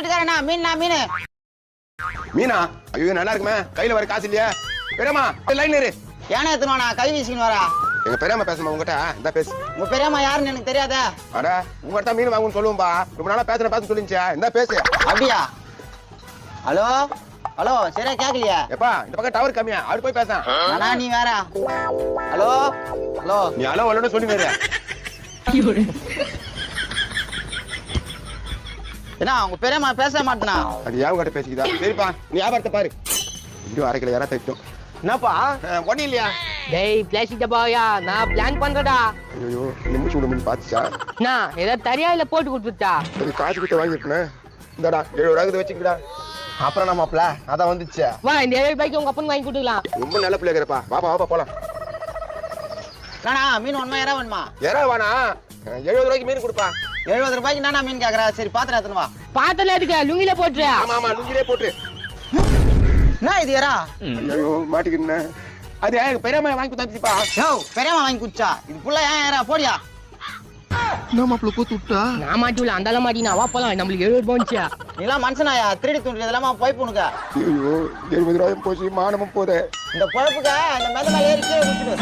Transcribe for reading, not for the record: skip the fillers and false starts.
வீட்டுக்காரண்ணா மீன் மீனா? ஐயோ நல்லா இருக்குமே, கையில வர காசு இல்லையா? பெரியம்மா லைன்ல இரு. ஏன்னா எத்தனை கை வீசிக்கின்னு வரா? எங்க பெரியம்மா பேசுமா உங்ககிட்ட? இந்த பேசு. உங்க பெரியம்மா யாருன்னு எனக்கு தெரியாதா? அட உங்ககிட்ட மீன் வாங்கணும்னு சொல்லுவோம்பா, ரொம்ப நாளா பேச சொல்லிச்சா? இந்த பேசு. அப்படியா? ஹலோ ஹலோ, சரியா கேக்கலையா? எப்பா இந்த பக்கம் டவர் கம்மியா, அப்படி போய் பேச. ஆனா நீ வேற. ஹலோ ஹலோ, நீ ஹலோ ஹலோன்னு சொல்லி வேற. என்ன உங்க பெரியம்மா பேச மாட்டேனா? அது யாவும் கிட்ட பேசிக்கிதா? சரிப்பா நீ வியாபாரத்தை பாரு. இன்னும் அரை கிலோ யாரா தைட்டும். என்னப்பா ஒண்ணு இல்லையா? டேய் பிளாஸ்டிக் டப்பாயா, நான் பிளான் பண்றடா. ஐயோ நிமிஷம் விட முடியும் பாத்துச்சா? நான் ஏதாவது தரியா இல்ல போட்டு கொடுத்துட்டா? அது காசு கிட்ட வாங்கிருக்கேன். இந்தடா 70 வச்சுக்கிடா. அப்புறம் நம்மப்ல அதான் வந்துச்சு. வா இந்த 70 ரூபாய்க்கு உங்க அப்பனுக்கு வாங்கி கொடுக்கலாம். ரொம்ப நல்ல பிள்ளைங்கப்பா. வாப்பா போலாம். நானா மீன் ஒண்ணா யாரா வேணுமா? யாரா வேணா 70 ரூபாய்க்கு மீன் கொடுப்பா. 70 ரூபாய்க்கு நானா மீன் கேக்குறா? சரி பாத்திரம் எடுத்துன்னு வா. பாத்தல இருக்கு, லுங்கில போட்டுரு. ஆமா லுங்கிலே போட்டு. என்ன இது யாரா? ஐயோ மாட்டிக்கிட்டேன். அது எனக்கு பெரியம்மா வாங்கி கொடுத்தாச்சுப்பா. யோ பெரியம்மா வாங்கி குடிச்சா? இது புள்ள ஏன் யாரா? போடியா. நான் மாப்பிள்ள கூத்து விட்டா. நான் மாட்டில அந்தால மாட்டினா. வா போலாம், நம்மளுக்கு 70 ரூபாய் வந்துச்சு. நீலாம் மனுஷனாயா? திருடி தூண்டி இதெல்லாம் போய் போனுங்க. ஐயோ 70 ரூபாயும் போச்சு, மானமும் போதே. இந்த பொழப்புக்கு இந்த மேல ஏறி கீழே குடிச்சிடு.